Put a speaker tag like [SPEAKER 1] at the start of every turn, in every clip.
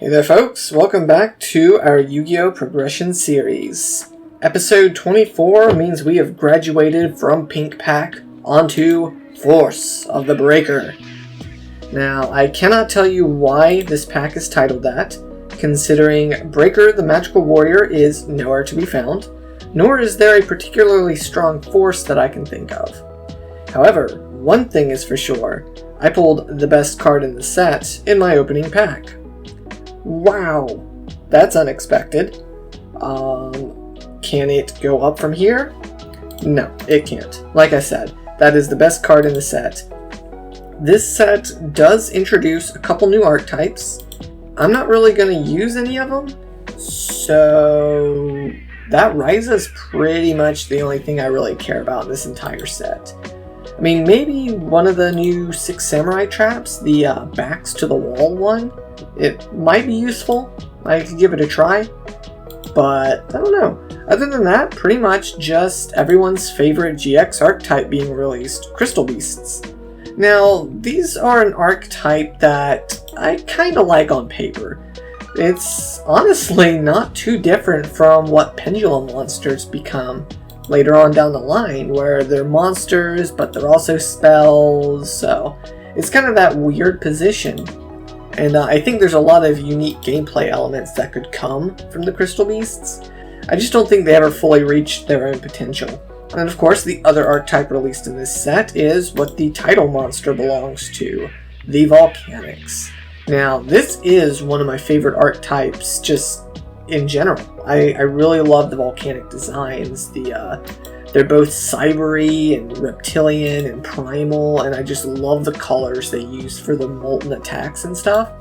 [SPEAKER 1] Hey there folks, welcome back to our Yu-Gi-Oh! Progression series. Episode 24 means we have graduated from Pink Pack onto Force of the Breaker. Now, I cannot tell you why this pack is titled that, considering Breaker the Magical Warrior is nowhere to be found, nor is there a particularly strong force that I can think of. However, one thing is for sure, I pulled the best card in the set in my opening pack. Wow, that's unexpected. Can it go up from here? No, it can't. Like I said, that is the best card in the set. This set does introduce a couple new archetypes. I'm not really going to use any of them, so that Ryza is pretty much the only thing I really care about in this entire set. I mean, maybe one of the new 6 Samurai traps, the backs to the wall one, it might be useful. I could give it a try, but I don't know. Other than that, pretty much just everyone's favorite GX archetype being released, Crystal Beasts. Now, these are an archetype that I kind of like on paper. It's honestly not too different from what Pendulum monsters become later on down the line, where they're monsters, but they're also spells, so it's kind of that weird position. And I think there's a lot of unique gameplay elements that could come from the Crystal Beasts. I just don't think they ever fully reached their own potential. And of course, the other archetype released in this set is what the title monster belongs to, the Volcanics. Now, this is one of my favorite archetypes just in general. I really love the volcanic designs. They're both cybery and reptilian and primal, and I just love the colors they use for the molten attacks and stuff.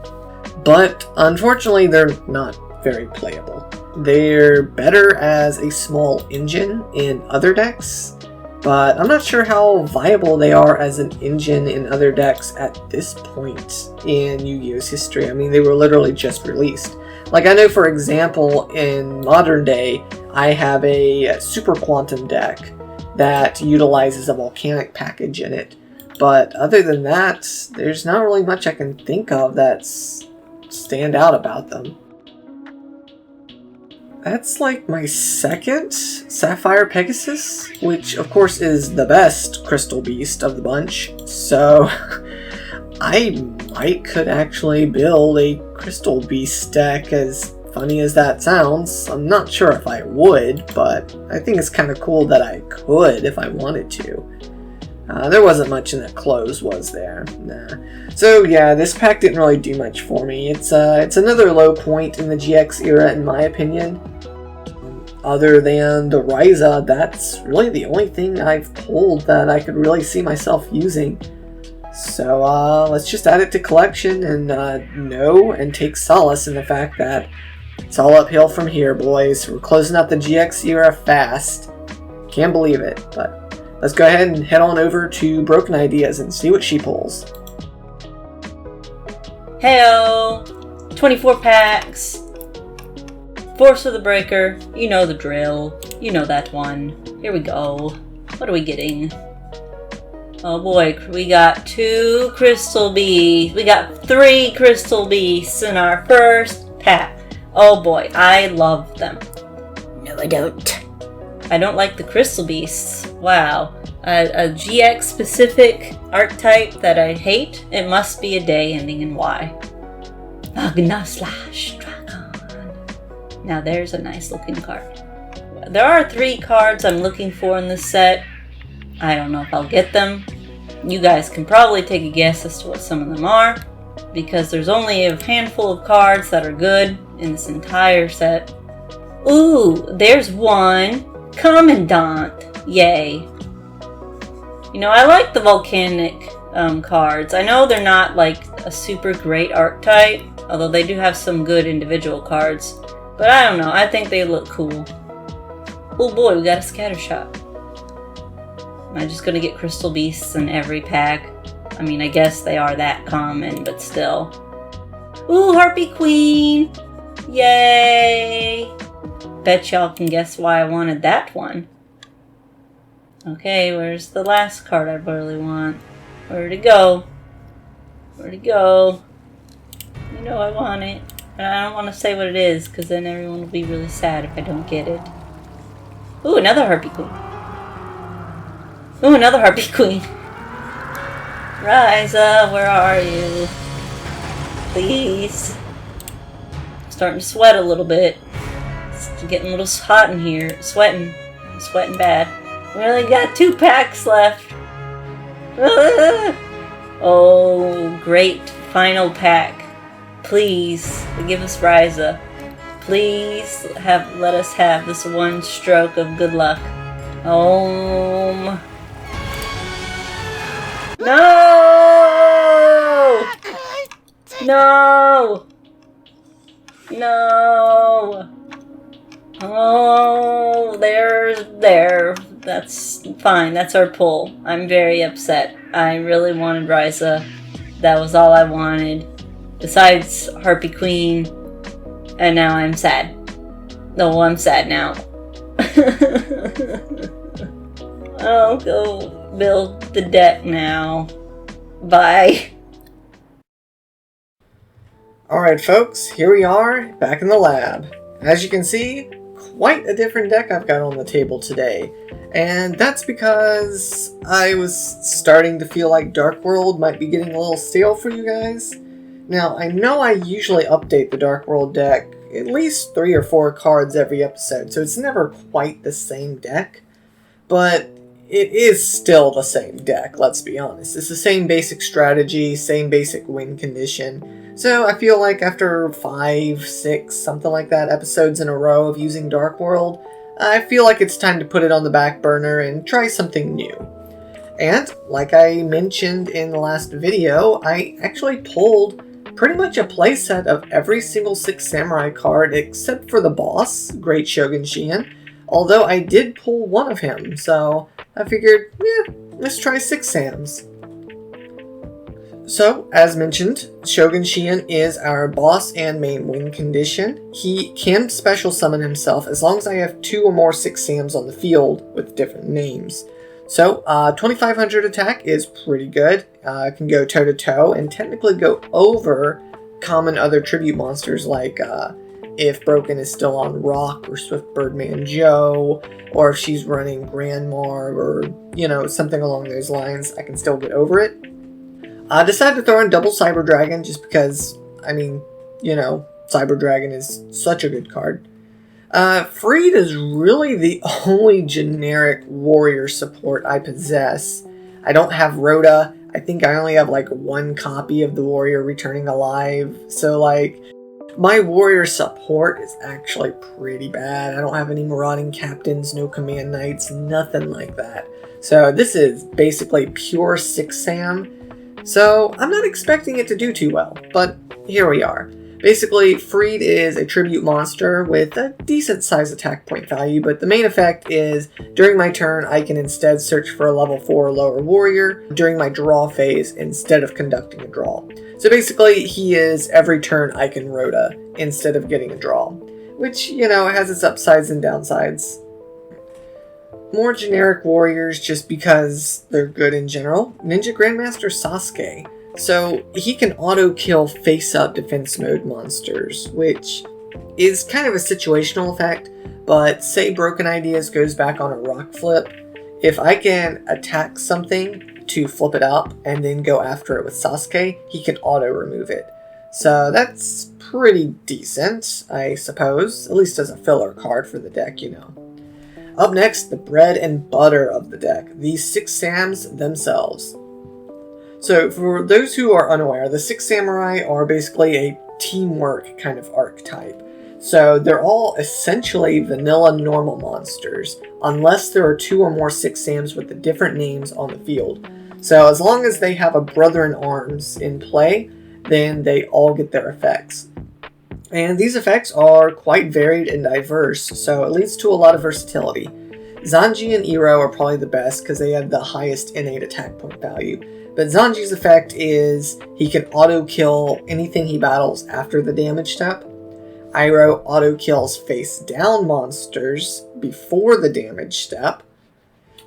[SPEAKER 1] But unfortunately, they're not very playable. They're better as a small engine in other decks, but I'm not sure how viable they are as an engine in other decks at this point in Yu-Gi-Oh's history. I mean, they were literally just released. Like, I know, for example, in modern day, I have a Super Quantum deck that utilizes a volcanic package in it. But other than that, there's not really much I can think of that's stand out about them. That's like my second Sapphire Pegasus, which of course is the best Crystal Beast of the bunch. So I could actually build a Crystal Beast deck, as funny as that sounds. I'm not sure if I would, but I think it's kind of cool that I could if I wanted to. There wasn't much in the close, was there? Nah. So yeah, this pack didn't really do much for me. It's another low point in the GX era, in my opinion. Other than the Ryza, that's really the only thing I've pulled that I could really see myself using. So let's just add it to collection and know and take solace in the fact that it's all uphill from here, boys. We're closing out the GX era fast. Can't believe it, but let's go ahead and head on over to BrokenIdeas and see what she pulls.
[SPEAKER 2] Heyo! 24 packs. Force of the Breaker. You know the drill. You know that one. Here we go. What are we getting? Oh boy, we got 2 Crystal Beasts. We got 3 Crystal Beasts in our first pack. Oh boy, I love them. No, I don't. I don't like the Crystal Beasts. Wow. A GX specific archetype that I hate? It must be a day ending in Y. Magna / Dragon. Now there's a nice looking card. There are 3 cards I'm looking for in this set. I don't know if I'll get them. You guys can probably take a guess as to what some of them are, because there's only a handful of cards that are good in this entire set. Ooh, there's one. Commandant. Yay. You know, I like the volcanic cards. I know they're not like a super great archetype, although they do have some good individual cards. But I don't know, I think they look cool. Oh boy, we got a scatter shot. Am I just gonna get Crystal Beasts in every pack? I mean, I guess they are that common, but still. Ooh, Harpy Queen! Yay! Bet y'all can guess why I wanted that one. Okay, where's the last card I really want? Where'd it go? Where'd it go? You know I want it. And I don't want to say what it is, because then everyone will be really sad if I don't get it. Ooh, another Harpy Queen. Ooh, another Harpy Queen. Ryza, where are you? Please. I'm starting to sweat a little bit. It's getting a little hot in here. Sweating. I'm sweating bad. We only got 2 packs left. Oh, great final pack. Please give us Ryza. Please let us have this one stroke of good luck. No! No! No! Oh, there. That's fine. That's our pull. I'm very upset. I really wanted Ryza. That was all I wanted. Besides Harpy Queen. And now I'm sad. No, I'm sad now. I'll go build the deck now. Bye.
[SPEAKER 1] Alright folks, here we are, back in the lab. As you can see, quite a different deck I've got on the table today. And that's because I was starting to feel like Dark World might be getting a little stale for you guys. Now, I know I usually update the Dark World deck at least 3 or 4 cards every episode, so it's never quite the same deck. But it is still the same deck, let's be honest. It's the same basic strategy, same basic win condition. So I feel like after 5, 6, something like that, episodes in a row of using Dark World, I feel like it's time to put it on the back burner and try something new. And, like I mentioned in the last video, I actually pulled pretty much a playset of every single 6 Samurai card except for the boss, Great Shogun Sheen. Although I did pull one of him, so I figured, let's try 6 Sams. So, as mentioned, Shogun Sheen is our boss and main win condition. He can special summon himself as long as I have 2 or more 6 Sams on the field with different names. So, 2500 attack is pretty good. Can go toe-to-toe and technically go over common other tribute monsters like if Broken is still on Rock or Swift Birdman Joe, or if she's running Grandmar or, something along those lines, I can still get over it. I decided to throw in double Cyber Dragon just because, Cyber Dragon is such a good card. Freed is really the only generic warrior support I possess. I don't have Rhoda. I think I only have 1 copy of the warrior returning alive. So my warrior support is actually pretty bad. I don't have any marauding captains, no command knights, nothing like that. So this is basically pure 6 Sam. So I'm not expecting it to do too well, but here we are. Basically, Freed is a tribute monster with a decent size attack point value, but the main effect is, during my turn, I can instead search for a level 4 or lower warrior during my draw phase instead of conducting a draw. So basically, he is every turn I can Rhoda instead of getting a draw, which, has its upsides and downsides. More generic warriors just because they're good in general. Ninja Grandmaster Sasuke. So, he can auto-kill face-up defense mode monsters, which is kind of a situational effect, but say Broken Ideas goes back on a rock flip, if I can attack something to flip it up and then go after it with Sasuke, he can auto-remove it. So that's pretty decent, I suppose, at least as a filler card for the deck, Up next, the bread and butter of the deck, the 6 Sams themselves. So, for those who are unaware, the 6 Samurai are basically a teamwork kind of archetype. So, they're all essentially vanilla normal monsters, unless there are 2 or more 6 Sams with the different names on the field. So, as long as they have a brother in arms in play, then they all get their effects. And these effects are quite varied and diverse, so it leads to a lot of versatility. Zanji and Iro are probably the best because they have the highest innate attack point value. But Zanji's effect is he can auto-kill anything he battles after the damage step. Iro auto-kills face-down monsters before the damage step.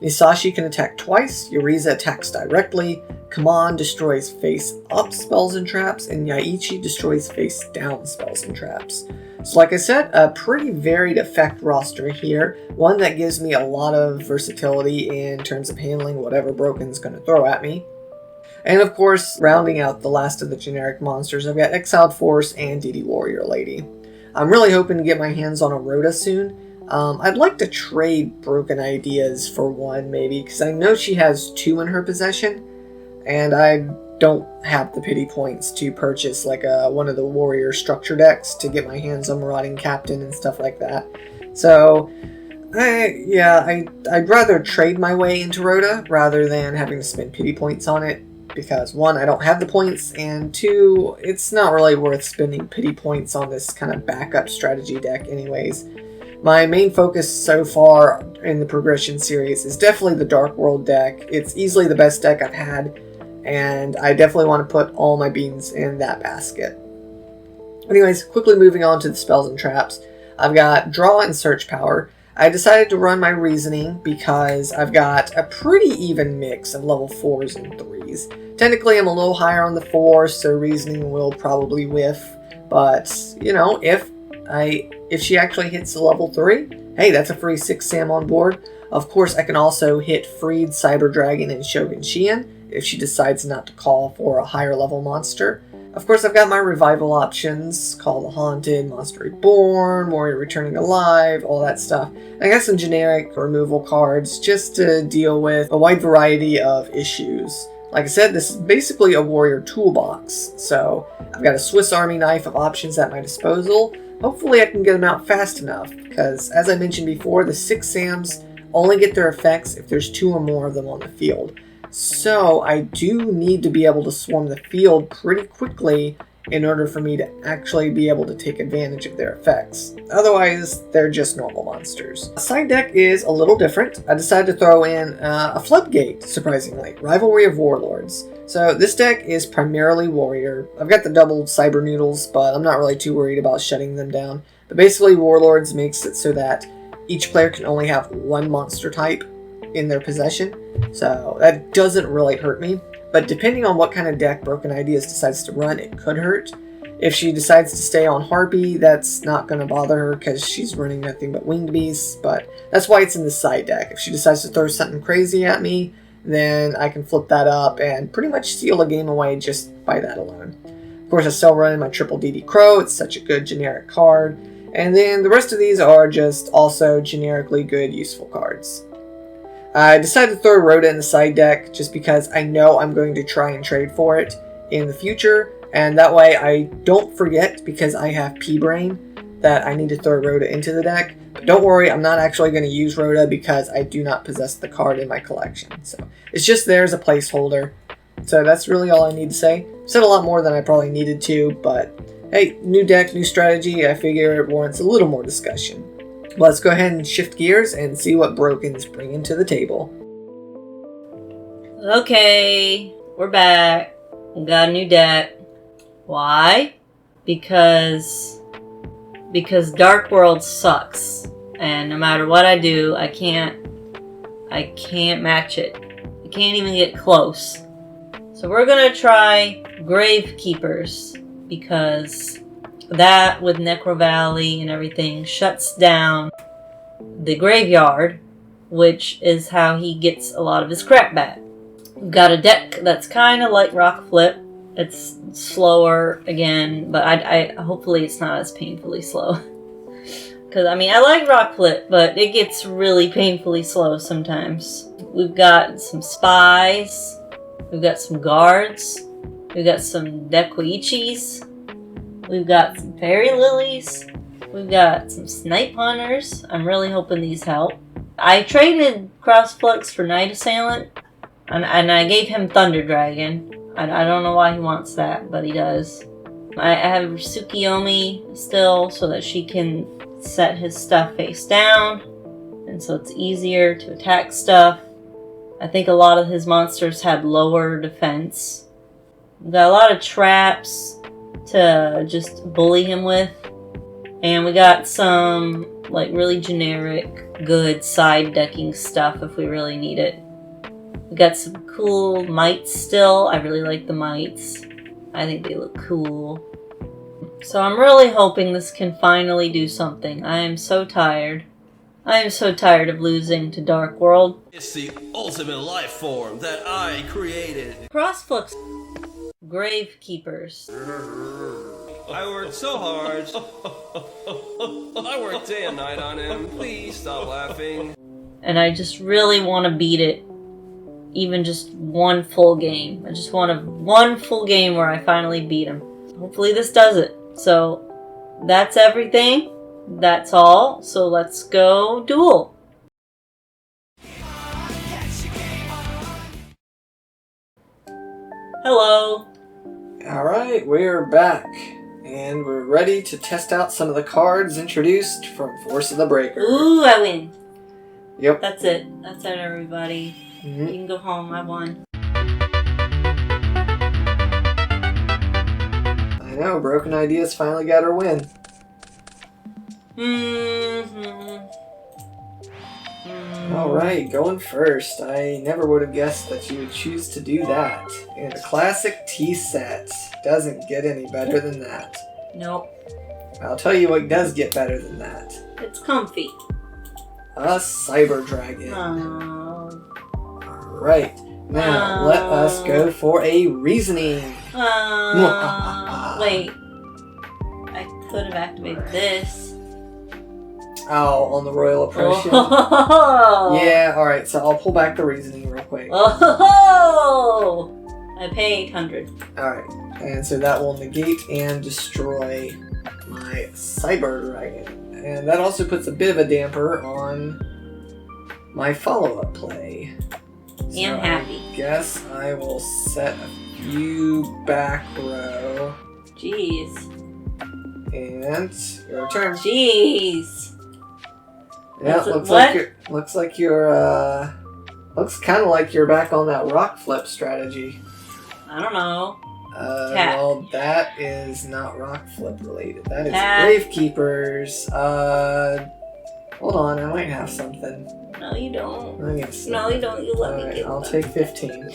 [SPEAKER 1] Misashi can attack twice, Yuriza attacks directly, Kaman destroys face-up spells and traps, and Yaichi destroys face-down spells and traps. So like I said, a pretty varied effect roster here, one that gives me a lot of versatility in terms of handling whatever Broken's going to throw at me. And of course, rounding out the last of the generic monsters, I've got Exiled Force and DD Warrior Lady. I'm really hoping to get my hands on a Rhoda soon. I'd like to trade Broken Ideas for one, maybe, because I know she has 2 in her possession, and I don't have the pity points to purchase like one of the Warrior structure decks to get my hands on Marauding Captain and stuff like that. So, I'd rather trade my way into Rhoda rather than having to spend pity points on it, because 1, I don't have the points, and 2, it's not really worth spending pity points on this kind of backup strategy deck anyways. My main focus so far in the progression series is definitely the Dark World deck. It's easily the best deck I've had, and I definitely want to put all my beans in that basket. Anyways, quickly moving on to the spells and traps. I've got Draw and Search Power. I decided to run my Reasoning because I've got a pretty even mix of level 4s and 3s. Technically, I'm a little higher on the 4, so Reasoning will probably whiff, but, you know, if she actually hits the level 3, hey, that's a free 6 Sam on board. Of course, I can also hit Freed, Cyber Dragon, and Shogun Sheen if she decides not to call for a higher level monster. Of course, I've got my revival options, Call the Haunted, Monster Reborn, Warrior Returning Alive, all that stuff. I got some generic removal cards just to deal with a wide variety of issues. Like I said, this is basically a warrior toolbox, so I've got a Swiss Army knife of options at my disposal. Hopefully I can get them out fast enough, because as I mentioned before, the 6 Sams only get their effects if there's 2 or more of them on the field. So I do need to be able to swarm the field pretty quickly in order for me to actually be able to take advantage of their effects. Otherwise, they're just normal monsters. Side deck is a little different. I decided to throw in a Floodgate, surprisingly, Rivalry of Warlords. So this deck is primarily warrior. I've got the double Cyber Noodles, but I'm not really too worried about shutting them down. But basically, Warlords makes it so that each player can only have 1 monster type in their possession. So that doesn't really hurt me. But depending on what kind of deck Broken Ideas decides to run, it could hurt. If she decides to stay on Harpy, that's not going to bother her because she's running nothing but Winged Beasts. But that's why it's in the side deck. If she decides to throw something crazy at me, then I can flip that up and pretty much steal a game away just by that alone. Of course, I still run my triple DD Crow. It's such a good generic card. And then the rest of these are just also generically good, useful cards. I decided to throw Rhoda in the side deck just because I know I'm going to try and trade for it in the future. And that way I don't forget, because I have P-Brain, that I need to throw Rhoda into the deck. But don't worry, I'm not actually going to use Rhoda because I do not possess the card in my collection. So it's just there as a placeholder. So that's really all I need to say. Said a lot more than I probably needed to, but hey, new deck, new strategy. I figure it warrants a little more discussion. Let's go ahead and shift gears and see what Broken's bringing to the table.
[SPEAKER 2] Okay, we're back. We got a new deck. Why? Because Dark World sucks, and no matter what I do, I can't match it. I can't even get close. So we're gonna try Gravekeepers, because that, with Necro Valley and everything, shuts down the graveyard, which is how he gets a lot of his crap back. We've got a deck that's kind of like Rock Flip. It's slower again, but I hopefully it's not as painfully slow. Because, I mean, I like Rock Flip, but it gets really painfully slow sometimes. We've got some Spies. We've got some Guards. We've got some Dekoichis. We've got some Fairy Lilies. We've got some Snipe Hunters. I'm really hoping these help. I traded CrossFlux for Night Assailant, and I gave him Thunder Dragon. I don't know why he wants that, but he does. I have Tsukiyomi still, so that she can set his stuff face down, and so it's easier to attack stuff. I think a lot of his monsters had lower defense. We've got a lot of traps to just bully him with. And we got some like really generic, good side decking stuff if we really need it. We got some cool mites still. I really like the mites. I think they look cool. So I'm really hoping this can finally do something. I am so tired. I am so tired of losing to Dark World.
[SPEAKER 3] It's the ultimate life form that I created.
[SPEAKER 2] CrossFlux Gravekeepers.
[SPEAKER 3] I worked so hard. I worked day and night on him. Please stop laughing.
[SPEAKER 2] And I just really want to beat it. Even just one full game. I just want one full game where I finally beat him. Hopefully this does it. So that's everything. That's all. So let's go duel. Hello.
[SPEAKER 1] Alright, we're back. And we're ready to test out some of the cards introduced from Force of the Breaker.
[SPEAKER 2] Ooh, I win.
[SPEAKER 1] Yep.
[SPEAKER 2] That's it. That's it, everybody.
[SPEAKER 1] Mm-hmm.
[SPEAKER 2] You can go home. I won.
[SPEAKER 1] I know, Broken Ideas finally got her win. Alright, going first. I never would have guessed that you would choose to do that. And a classic tea set. Doesn't get any better than that.
[SPEAKER 2] Nope.
[SPEAKER 1] I'll tell you what does get better than that.
[SPEAKER 2] It's comfy.
[SPEAKER 1] A Cyber Dragon.
[SPEAKER 2] Oh.
[SPEAKER 1] Alright, now let us go for a reasoning.
[SPEAKER 2] Wait. I could have activated this.
[SPEAKER 1] Oh, on the Royal Oppression.
[SPEAKER 2] Oh.
[SPEAKER 1] Yeah, alright, so I'll pull back the reasoning real quick.
[SPEAKER 2] Oh. I pay 800.
[SPEAKER 1] Alright, and so that will negate and destroy my Cyber Dragon. And that also puts a bit of a damper on my follow-up play. So
[SPEAKER 2] I'm happy.
[SPEAKER 1] I guess I will set a few back row.
[SPEAKER 2] Jeez.
[SPEAKER 1] And your turn.
[SPEAKER 2] Jeez.
[SPEAKER 1] Yeah, looks like you're looks kind of like you're back on that rock flip strategy.
[SPEAKER 2] I don't know.
[SPEAKER 1] Well, that is not rock flip related. That is
[SPEAKER 2] Tap.
[SPEAKER 1] Gravekeepers. Hold on, I might have something.
[SPEAKER 2] No, you don't.
[SPEAKER 1] I need to
[SPEAKER 2] No, you don't. You let me get
[SPEAKER 1] I'll
[SPEAKER 2] them.
[SPEAKER 1] take 15.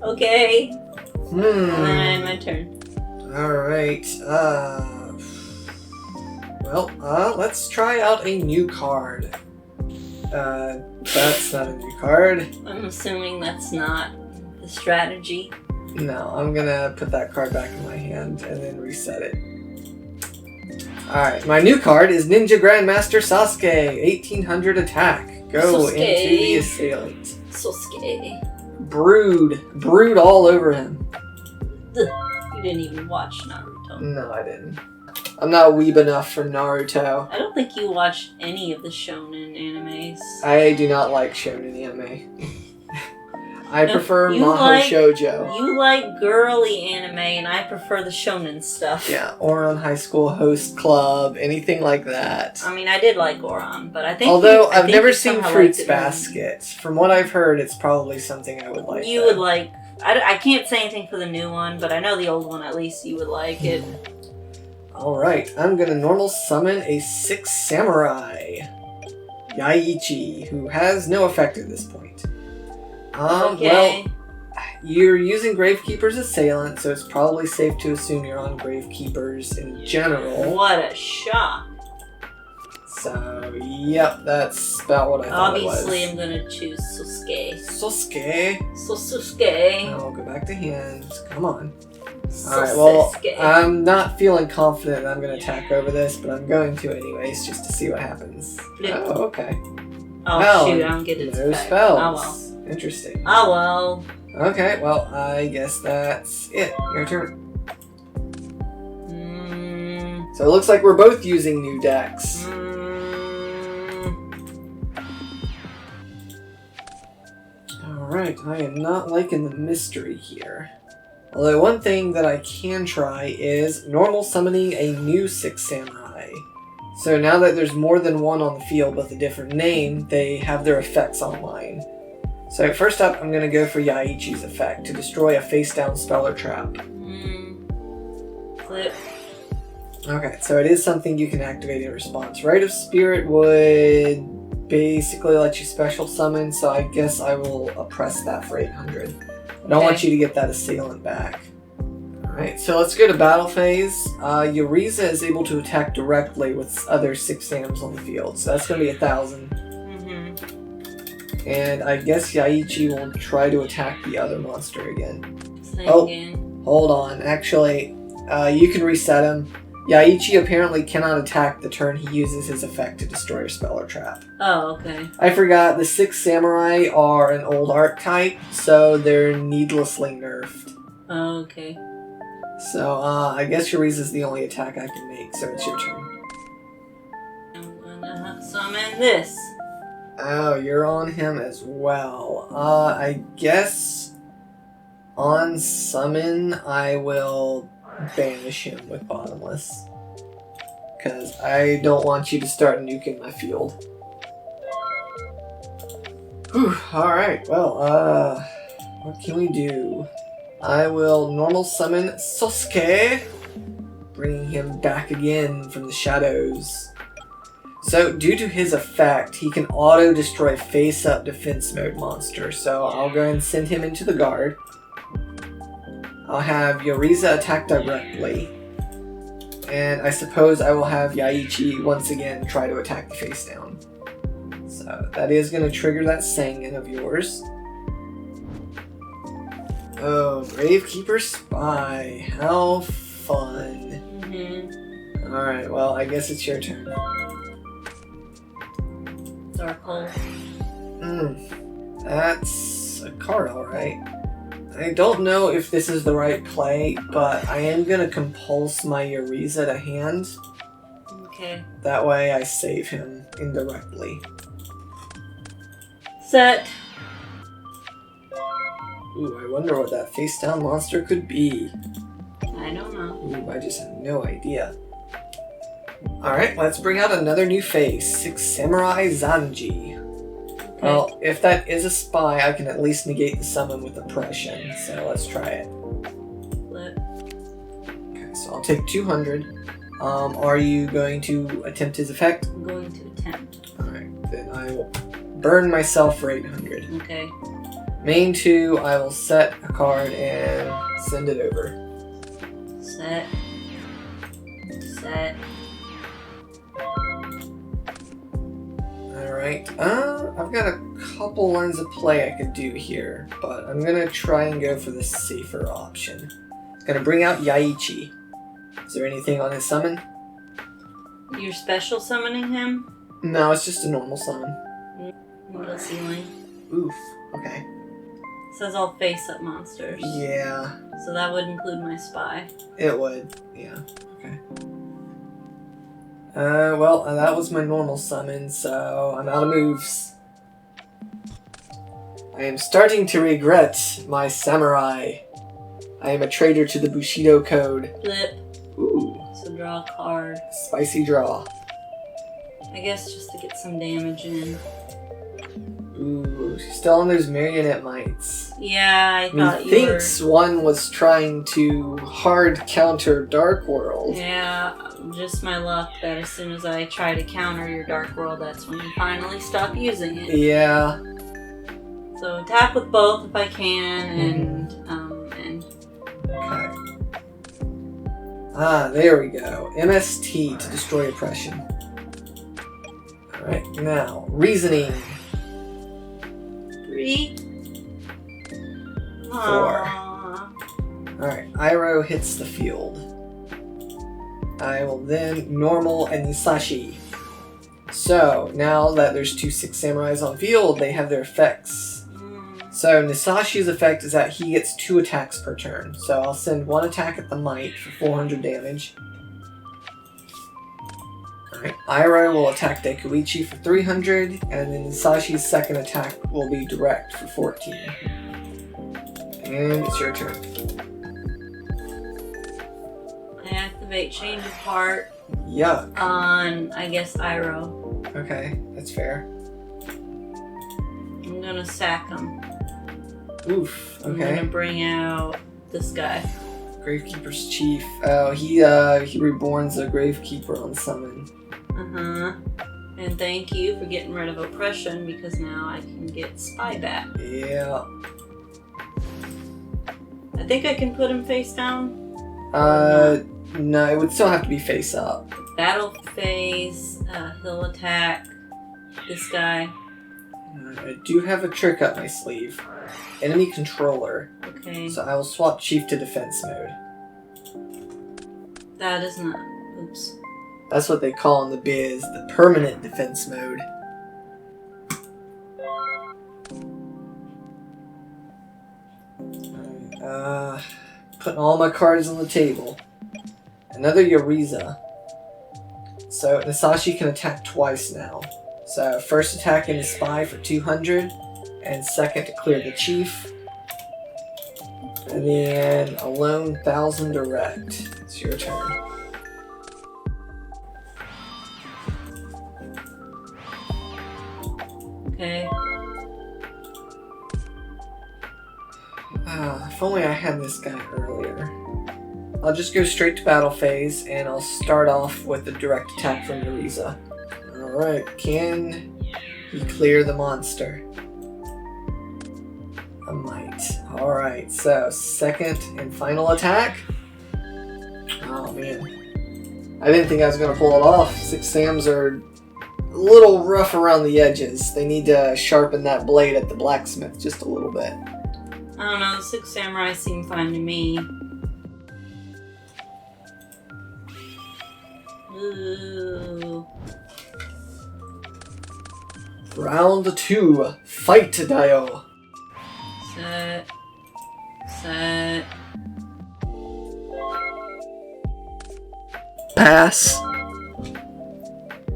[SPEAKER 2] Okay. And my turn.
[SPEAKER 1] Alright, well, let's try out a new card. That's not a new card.
[SPEAKER 2] I'm assuming that's not the strategy.
[SPEAKER 1] No, I'm gonna put that card back in my hand and then reset it. Alright, my new card is Ninja Grandmaster Sasuke, 1800 attack. Go
[SPEAKER 2] Sasuke.
[SPEAKER 1] into the assailant.
[SPEAKER 2] Sasuke.
[SPEAKER 1] Brood all over him.
[SPEAKER 2] You didn't even watch Naruto.
[SPEAKER 1] No, I didn't. I'm not weeb enough for Naruto.
[SPEAKER 2] I don't think you watched any of the shonen animes.
[SPEAKER 1] I do not like shonen anime. I
[SPEAKER 2] No,
[SPEAKER 1] prefer
[SPEAKER 2] you
[SPEAKER 1] Maho
[SPEAKER 2] like-
[SPEAKER 1] Shoujo.
[SPEAKER 2] You like girly anime, and I prefer the shonen stuff.
[SPEAKER 1] Yeah, Oron High School Host Club, anything like that.
[SPEAKER 2] I mean, I did like Oran, but I think
[SPEAKER 1] Although
[SPEAKER 2] I
[SPEAKER 1] I've
[SPEAKER 2] think
[SPEAKER 1] never
[SPEAKER 2] you
[SPEAKER 1] seen
[SPEAKER 2] somehow
[SPEAKER 1] Fruits
[SPEAKER 2] liked it more.
[SPEAKER 1] Basket. From what I've heard, it's probably something I would like.
[SPEAKER 2] You would like. I can't say anything for the new one, but I know the old one at least you would like it.
[SPEAKER 1] Alright, I'm gonna normal summon a 6 Samurai. Yaiichi, who has no effect at this point.
[SPEAKER 2] Okay.
[SPEAKER 1] Well, you're using Gravekeeper's Assailant, so it's probably safe to assume you're on Gravekeepers in general.
[SPEAKER 2] What a shock.
[SPEAKER 1] So, yep, that's about what I thought
[SPEAKER 2] Obviously,
[SPEAKER 1] it
[SPEAKER 2] I'm gonna choose Sasuke.
[SPEAKER 1] was. Sasuke.
[SPEAKER 2] Sasuke.
[SPEAKER 1] I'll go back to hands. Come on. Alright, well,
[SPEAKER 2] Sasuke.
[SPEAKER 1] I'm not feeling confident I'm going to attack over this, but I'm going to anyways, just to see what happens.
[SPEAKER 2] Flip.
[SPEAKER 1] Oh, okay.
[SPEAKER 2] Oh
[SPEAKER 1] Well,
[SPEAKER 2] shoot, I don't get its
[SPEAKER 1] no
[SPEAKER 2] effect.
[SPEAKER 1] spells.
[SPEAKER 2] Oh well.
[SPEAKER 1] Interesting.
[SPEAKER 2] Oh well.
[SPEAKER 1] Okay, well, I guess that's it. Your turn. So it looks like we're both using new decks. Alright, I am not liking the mystery here. Although one thing that I can try is normal summoning a new 6 Samurai. So now that there's more than one on the field with a different name, they have their effects online. So first up, I'm going to go for Yaiichi's effect to destroy a face-down spell or trap.
[SPEAKER 2] Flip.
[SPEAKER 1] Okay, so it is something you can activate in response. Rite of Spirit would basically let you special summon, so I guess I will oppress that for 800. I don't want you to get that assailant back. Alright, so let's go to battle phase. Yuriza is able to attack directly with other 6 Sams on the field, so that's going to be 1,000.
[SPEAKER 2] Mm-hmm.
[SPEAKER 1] And I guess Yaichi will try to attack the other monster again.
[SPEAKER 2] Same again.
[SPEAKER 1] Hold on. Actually, you can reset him. Yaichi apparently cannot attack the turn he uses his effect to destroy a spell or trap.
[SPEAKER 2] Oh, okay.
[SPEAKER 1] I forgot, the 6 Samurai are an old archetype, so they're needlessly nerfed.
[SPEAKER 2] Oh, okay.
[SPEAKER 1] So, I guess Yuriza's the only attack I can make, so it's your turn.
[SPEAKER 2] I'm gonna summon this.
[SPEAKER 1] Oh, you're on him as well. I guess on summon, I will banish him with Bottomless. Because I don't want you to start nuking my field. Whew, alright, well, what can we do? I will normal summon Sosuke, bringing him back again from the shadows. So, due to his effect, he can auto-destroy face-up defense mode monsters, so I'll go ahead and send him into the guard. I'll have Yuriza attack directly, and I suppose I will have Yaichi once again try to attack the face down. So that is going to trigger that Sangan of yours. Oh, Gravekeeper Spy, how fun.
[SPEAKER 2] Mm-hmm.
[SPEAKER 1] Alright, well, I guess it's your turn.
[SPEAKER 2] Dark Hole.
[SPEAKER 1] That's a card, alright. I don't know if this is the right play, but I am gonna compulse my Yuriza to hand.
[SPEAKER 2] Okay.
[SPEAKER 1] That way I save him indirectly.
[SPEAKER 2] Set.
[SPEAKER 1] Ooh, I wonder what that face-down monster could be.
[SPEAKER 2] I don't know.
[SPEAKER 1] Ooh, I just have no idea. Alright, let's bring out another new face. 6 Samurai Zanji.
[SPEAKER 2] Okay.
[SPEAKER 1] Well, if that is a spy, I can at least negate the summon with oppression, so let's try it.
[SPEAKER 2] Flip.
[SPEAKER 1] Okay, so I'll take 200. Are you going to attempt his effect?
[SPEAKER 2] I'm going to attempt.
[SPEAKER 1] Alright, then I will burn myself for 800.
[SPEAKER 2] Okay.
[SPEAKER 1] Main 2, I will set a card and send it over.
[SPEAKER 2] Set. Set.
[SPEAKER 1] Alright, I've got a couple lines of play I could do here, but I'm gonna try and go for the safer option. It's gonna bring out Yaichi. Is there anything on his summon?
[SPEAKER 2] You're special summoning him?
[SPEAKER 1] No, it's just a normal summon.
[SPEAKER 2] Middle ceiling.
[SPEAKER 1] Oof, okay.
[SPEAKER 2] It says all face-up monsters.
[SPEAKER 1] Yeah,
[SPEAKER 2] So that would include my spy.
[SPEAKER 1] it would. Yeah, okay. Well, that was my normal summon, so I'm out of moves. I am starting to regret my samurai. I am a traitor to the Bushido code.
[SPEAKER 2] Flip.
[SPEAKER 1] Ooh,
[SPEAKER 2] So draw a card.
[SPEAKER 1] spicy draw.
[SPEAKER 2] I guess just to get some damage in.
[SPEAKER 1] Ooh, she's still on those marionette mites.
[SPEAKER 2] Yeah, I thought you were...
[SPEAKER 1] Methinks one was trying to hard counter Dark World.
[SPEAKER 2] Yeah, just my luck that as soon as I try to counter your Dark World, that's when you finally stop using it.
[SPEAKER 1] Yeah.
[SPEAKER 2] So tap with both if I can, and
[SPEAKER 1] Okay. Ah, there we go. MST to destroy oppression. Alright, now, reasoning.
[SPEAKER 2] 3.
[SPEAKER 1] 4.
[SPEAKER 2] Aww.
[SPEAKER 1] Alright, Iroh hits the field. I will then normal and Nisashi. So, now that there's 2 6 Samurais on field, they have their effects. So, Nisashi's effect is that he gets 2 attacks per turn. So, I'll send 1 attack at the Might for 400 damage. Alright, Iroh will attack Dekuichi for 300, and then Nisashi's second attack will be direct for 14. And it's your turn.
[SPEAKER 2] I activate Change of Heart
[SPEAKER 1] Yuck.
[SPEAKER 2] on, I guess, Iroh.
[SPEAKER 1] Okay, that's fair.
[SPEAKER 2] I'm gonna sack him.
[SPEAKER 1] Oof,
[SPEAKER 2] I'm gonna
[SPEAKER 1] okay.
[SPEAKER 2] bring out this guy.
[SPEAKER 1] Gravekeeper's chief. Oh, he reborns a Gravekeeper on summon.
[SPEAKER 2] And thank you for getting rid of oppression because now I can get spy back.
[SPEAKER 1] Yeah.
[SPEAKER 2] I think I can put him face down.
[SPEAKER 1] No, it would still have to be face up.
[SPEAKER 2] Battle phase. He'll attack this guy.
[SPEAKER 1] I do have a trick up my sleeve. Enemy controller.
[SPEAKER 2] Okay.
[SPEAKER 1] So I will swap chief to defense mode.
[SPEAKER 2] That is not. Oops.
[SPEAKER 1] That's what they call in the biz the permanent defense mode. Putting all my cards on the table. Another Yuriza. So Nasashi can attack twice now. So first attack into Spy for 200, and second to clear the chief. And then a lone 1000 direct. It's your turn.
[SPEAKER 2] Okay.
[SPEAKER 1] If only I had this guy earlier. I'll just go straight to battle phase, and I'll start off with the direct attack from Yuriza. Alright, can he clear the monster? I might. Alright, so second and final attack. Oh man. I didn't think I was going to pull it off. 6 Sams are a little rough around the edges. They need to sharpen that blade at the blacksmith just a little bit.
[SPEAKER 2] I don't know, the 6 Samurai seem fine to me. Ooh.
[SPEAKER 1] Round 2. Fight, Dio.
[SPEAKER 2] Set.
[SPEAKER 1] Pass.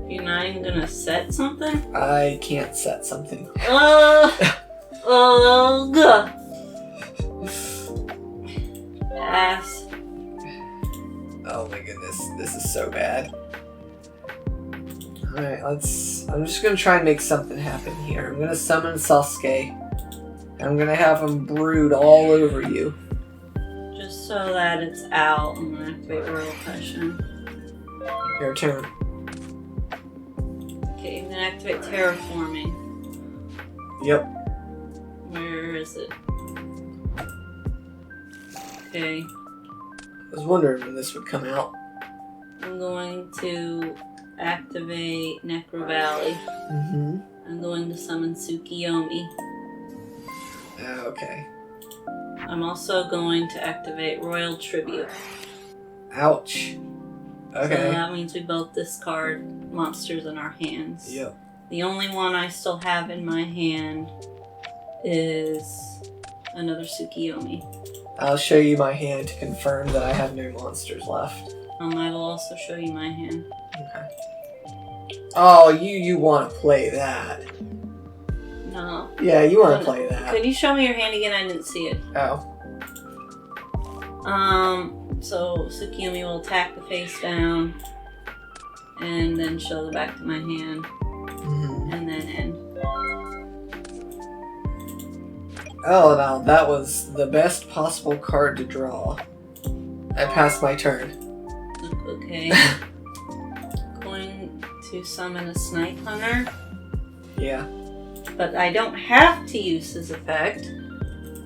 [SPEAKER 2] You're not even gonna set something?
[SPEAKER 1] I can't set something.
[SPEAKER 2] Ugh. Pass.
[SPEAKER 1] Oh my goodness, this is so bad. Alright, I'm just gonna try and make something happen here. I'm gonna summon Sasuke. And I'm gonna have him brood all over you.
[SPEAKER 2] Just so that it's out, I'm gonna activate Royal Oppression.
[SPEAKER 1] Your turn.
[SPEAKER 2] Okay, I'm gonna activate Terraforming.
[SPEAKER 1] Yep.
[SPEAKER 2] Where is it? Okay.
[SPEAKER 1] I was wondering when this would come out.
[SPEAKER 2] I'm going to activate Necro Valley.
[SPEAKER 1] Mm-hmm.
[SPEAKER 2] I'm going to summon Tsukiyomi.
[SPEAKER 1] Okay.
[SPEAKER 2] I'm also going to activate Royal Tribute.
[SPEAKER 1] Ouch. Okay.
[SPEAKER 2] So that means we both discard monsters in our hands.
[SPEAKER 1] Yep.
[SPEAKER 2] The only one I still have in my hand is another Tsukiyomi.
[SPEAKER 1] I'll show you my hand to confirm that I have no monsters left.
[SPEAKER 2] I will also show you my hand.
[SPEAKER 1] Okay. Oh, you want to play that?
[SPEAKER 2] No.
[SPEAKER 1] Yeah, you want to play that.
[SPEAKER 2] Could you show me your hand again? I didn't see it.
[SPEAKER 1] Oh.
[SPEAKER 2] So Tsukiyomi will attack the face down, and then show the back to my hand, and then end.
[SPEAKER 1] Oh, now that was the best possible card to draw. I passed my turn.
[SPEAKER 2] Okay. Going to summon a Snipe Hunter.
[SPEAKER 1] Yeah.
[SPEAKER 2] But I don't have to use his effect.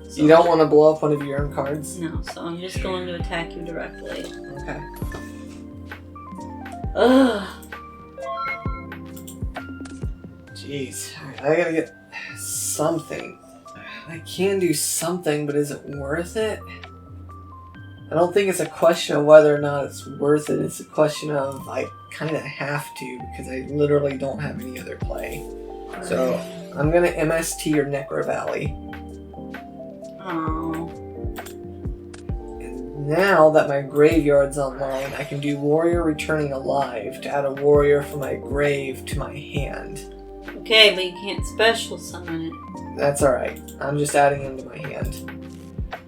[SPEAKER 2] So
[SPEAKER 1] You don't want to blow up one of your own cards?
[SPEAKER 2] No, so I'm just going to attack you directly.
[SPEAKER 1] Okay.
[SPEAKER 2] Ugh.
[SPEAKER 1] Jeez. I gotta get something. I can do something, but is it worth it? I don't think it's a question of whether or not it's worth it. It's a question of I kind of have to because I literally don't have any other play. So I'm gonna MST your Necro Valley.
[SPEAKER 2] Oh.
[SPEAKER 1] And now that my graveyard's online, I can do Warrior Returning Alive to add a warrior from my grave to my hand.
[SPEAKER 2] Okay, but you can't special summon it.
[SPEAKER 1] That's alright. I'm just adding him to my hand.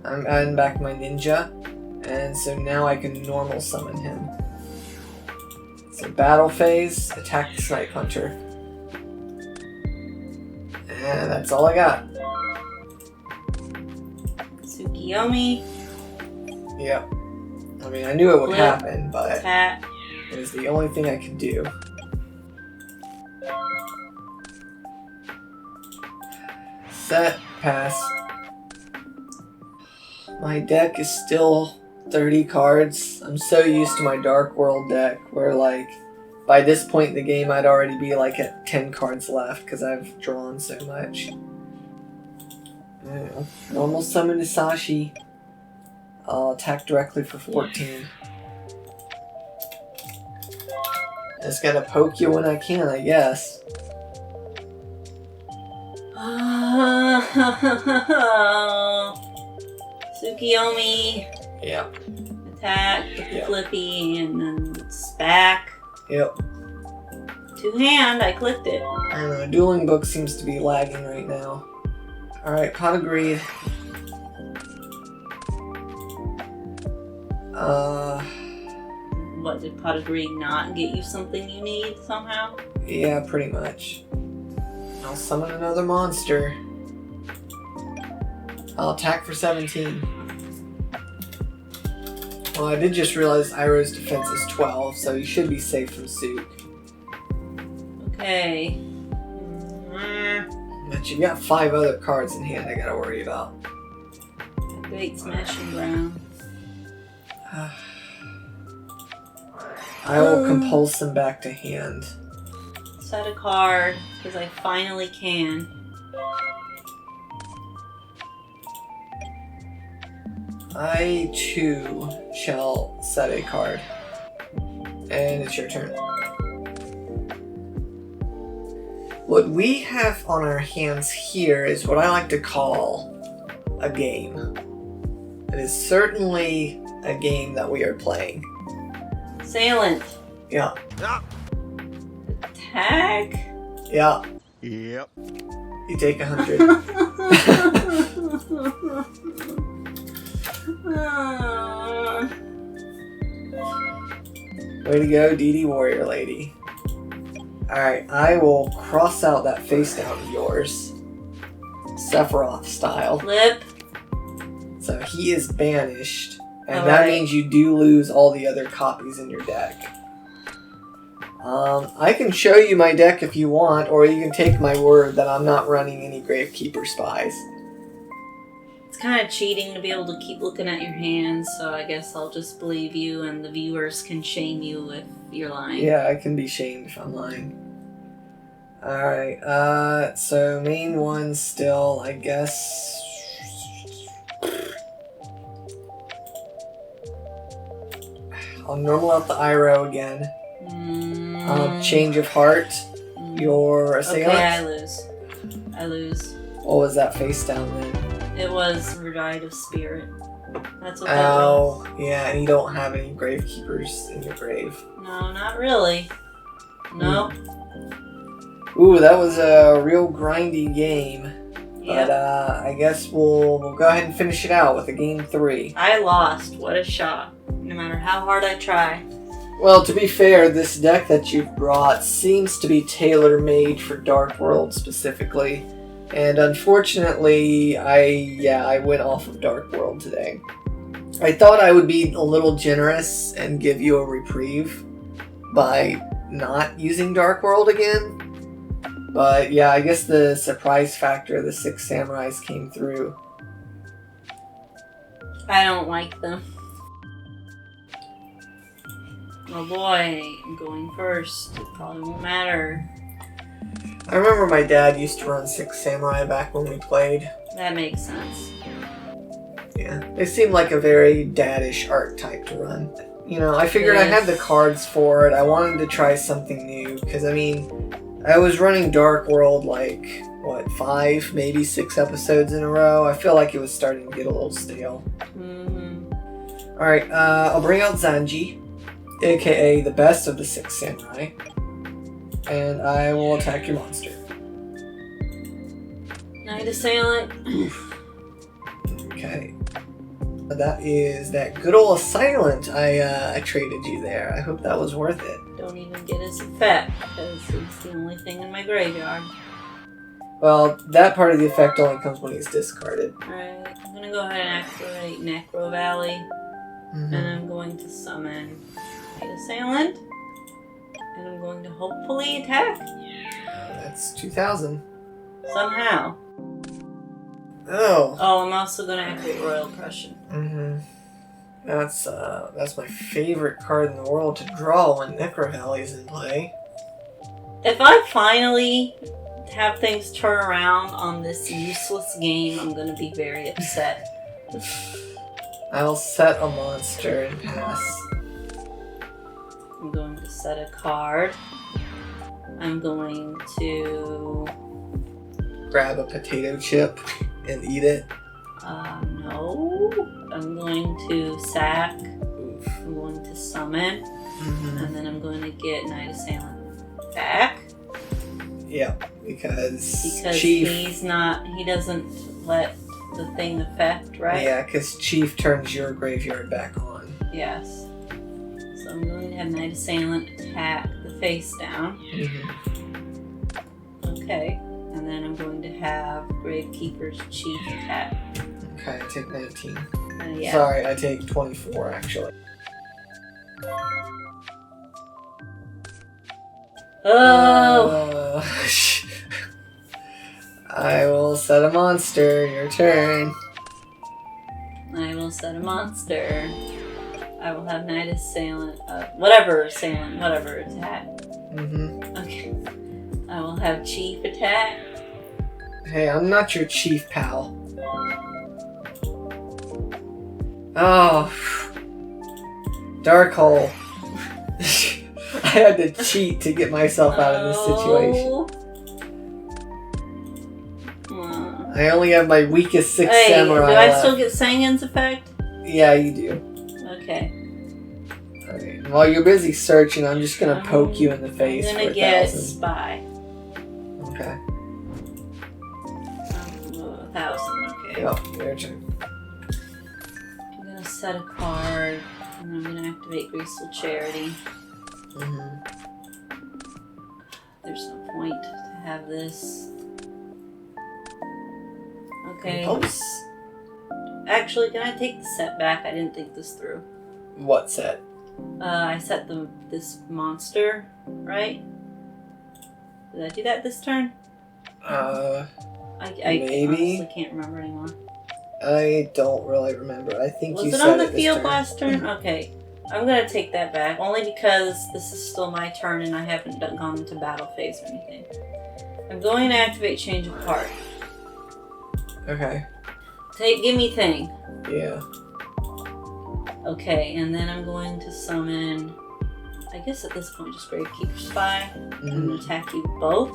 [SPEAKER 1] I'm adding back my ninja, and so now I can normal summon him. So battle phase, attack the Snipe Hunter. And that's all I got.
[SPEAKER 2] Tsukiyomi.
[SPEAKER 1] Yep. I mean, I knew it would
[SPEAKER 2] Flip.
[SPEAKER 1] happen, but
[SPEAKER 2] Attack.
[SPEAKER 1] it was the only thing I could do. Set, pass. My deck is still 30 cards. I'm so used to my Dark World deck where, like, by this point in the game I'd already be like at 10 cards left because I've drawn so much. Normal summon Isashi. I'll attack directly for 14. Just gotta poke you when I can, I guess.
[SPEAKER 2] Tsukiyomi.
[SPEAKER 1] Yep.
[SPEAKER 2] Attack,
[SPEAKER 1] Yep.
[SPEAKER 2] flippy, and then it's back.
[SPEAKER 1] Yep.
[SPEAKER 2] Two-hand, I clicked it.
[SPEAKER 1] I don't know, Dueling Book seems to be lagging right now. Alright, Pot of Greed.
[SPEAKER 2] What, did Pot of Greed not get you something you need somehow?
[SPEAKER 1] Yeah, pretty much. I'll summon another monster. I'll attack for 17. Well, I did just realize Iroh's defense is 12, so he should be safe from suit.
[SPEAKER 2] Okay.
[SPEAKER 1] But you've got 5 other cards in hand I gotta worry about.
[SPEAKER 2] Great Smashing Ground.
[SPEAKER 1] I will compulse them back to hand.
[SPEAKER 2] Set a card, because I finally can.
[SPEAKER 1] I, too, shall set a card. And it's your turn. What we have on our hands here is what I like to call a game. It is certainly a game that we are playing.
[SPEAKER 2] Assailant.
[SPEAKER 1] Yeah.
[SPEAKER 2] Attack.
[SPEAKER 1] Yeah.
[SPEAKER 3] Yep.
[SPEAKER 1] You take 100. Way to go, DD Warrior Lady. Alright, I will cross out that face down of yours. Sephiroth style.
[SPEAKER 2] Flip.
[SPEAKER 1] So he is banished. And that means you do lose all the other copies in your deck. I can show you my deck if you want, or you can take my word that I'm not running any Gravekeeper spies.
[SPEAKER 2] It's kind of cheating to be able to keep looking at your hands, so I guess I'll just believe you and the viewers can shame you if you're lying.
[SPEAKER 1] Yeah, I can be shamed if I'm lying. Alright, so main one still, I guess... I'll normal out the Iroh again. Change of heart. Your assailant.
[SPEAKER 2] Okay, I lose.
[SPEAKER 1] What was that face down then?
[SPEAKER 2] It was Ride of Spirit. That's what that was.
[SPEAKER 1] Oh, yeah, and you don't have any Gravekeepers in your grave.
[SPEAKER 2] No, not really. No.
[SPEAKER 1] Ooh, that was a real grindy game.
[SPEAKER 2] Yep.
[SPEAKER 1] But I guess we'll go ahead and finish it out with a game 3.
[SPEAKER 2] I lost. What a shot. No matter how hard I try.
[SPEAKER 1] Well, to be fair, this deck that you've brought seems to be tailor-made for Dark World specifically. And unfortunately, I went off of Dark World today. I thought I would be a little generous and give you a reprieve by not using Dark World again. But yeah, I guess the surprise factor of the 6 Samurais came through.
[SPEAKER 2] I don't like them. Oh boy, I'm going first. It probably won't matter.
[SPEAKER 1] I remember my dad used to run 6 Samurai back when we played.
[SPEAKER 2] That makes sense.
[SPEAKER 1] Yeah, they seemed like a very daddish archetype to run. You know, I figured I had the cards for it. I wanted to try something new, because I mean, I was running Dark World like, what, 5, maybe 6 episodes in a row. I feel like it was starting to get a little stale. Alright, I'll bring out Zanji, aka the best of the 6 Samurai, and I will attack your monster.
[SPEAKER 2] Knight Assailant.
[SPEAKER 1] Okay. That is that good old Assailant I traded you there. I hope that was worth it.
[SPEAKER 2] Don't even get his effect, because it's the only thing in my graveyard.
[SPEAKER 1] Well, that part of the effect only comes when he's discarded.
[SPEAKER 2] Alright, I'm gonna go ahead and activate Necro Valley. And I'm going to summon Night Assailant. And I'm going to hopefully attack.
[SPEAKER 1] That's 2,000.
[SPEAKER 2] Somehow.
[SPEAKER 1] Oh.
[SPEAKER 2] Oh, I'm also going to activate Royal Oppression.
[SPEAKER 1] That's my favorite card in the world to draw when Necro Valley is in play.
[SPEAKER 2] If I finally have things turn around on this useless game, I'm going to be very upset.
[SPEAKER 1] I'll set a monster and pass.
[SPEAKER 2] I'm going to set a card. I'm going to...
[SPEAKER 1] Grab a potato chip and eat it.
[SPEAKER 2] No. I'm going to sack.
[SPEAKER 1] Oof.
[SPEAKER 2] I'm going to summon. And then I'm going to get Night Assailant back.
[SPEAKER 1] Yeah, because
[SPEAKER 2] Chief... he doesn't let the thing affect, right?
[SPEAKER 1] Yeah, because Chief turns your graveyard back on.
[SPEAKER 2] Yes. So I'm going to have Night Assailant attack the face down. Okay. And then I'm going to have Gravekeeper's Chief attack.
[SPEAKER 1] Okay, I take 19.
[SPEAKER 2] Yeah.
[SPEAKER 1] Sorry, I take 24 actually.
[SPEAKER 2] Oh!
[SPEAKER 1] I will set a monster. Your turn.
[SPEAKER 2] I will set a monster. I will have Night Assailant, whatever attack. Okay. I will have Chief attack.
[SPEAKER 1] Hey, I'm not your chief, pal. Oh. Dark hole. I had to cheat to get myself out of this situation. I only have my weakest 6 samurai
[SPEAKER 2] do I
[SPEAKER 1] left.
[SPEAKER 2] still get Sangen's effect?
[SPEAKER 1] Yeah, you do.
[SPEAKER 2] Okay.
[SPEAKER 1] Alright. While you're busy searching, I'm just gonna poke you in the face
[SPEAKER 2] I'm
[SPEAKER 1] for
[SPEAKER 2] gonna get
[SPEAKER 1] 1,000.
[SPEAKER 2] Spy.
[SPEAKER 1] Okay.
[SPEAKER 2] 1,000, okay.
[SPEAKER 1] Yep, your turn.
[SPEAKER 2] I'm gonna set a card, and I'm gonna activate Graceful Charity. There's no point to have this. Okay.
[SPEAKER 1] Compulse?
[SPEAKER 2] Actually, can I take the set back? I didn't think this through.
[SPEAKER 1] What set?
[SPEAKER 2] I set this monster, right? Did I do that this turn? I
[SPEAKER 1] maybe.
[SPEAKER 2] honestly can't remember anymore.
[SPEAKER 1] I don't really remember. I think
[SPEAKER 2] Was
[SPEAKER 1] you
[SPEAKER 2] it
[SPEAKER 1] said
[SPEAKER 2] on the
[SPEAKER 1] it this
[SPEAKER 2] field
[SPEAKER 1] turn.
[SPEAKER 2] last turn? Okay. I'm gonna take that back, only because this is still my turn and I haven't gone into battle phase or anything. I'm going to activate Change of Heart.
[SPEAKER 1] Okay.
[SPEAKER 2] Give me thing.
[SPEAKER 1] Yeah.
[SPEAKER 2] Okay, and then I'm going to summon, I guess at this point, just Gravekeeper Spy. I'm going to attack you both.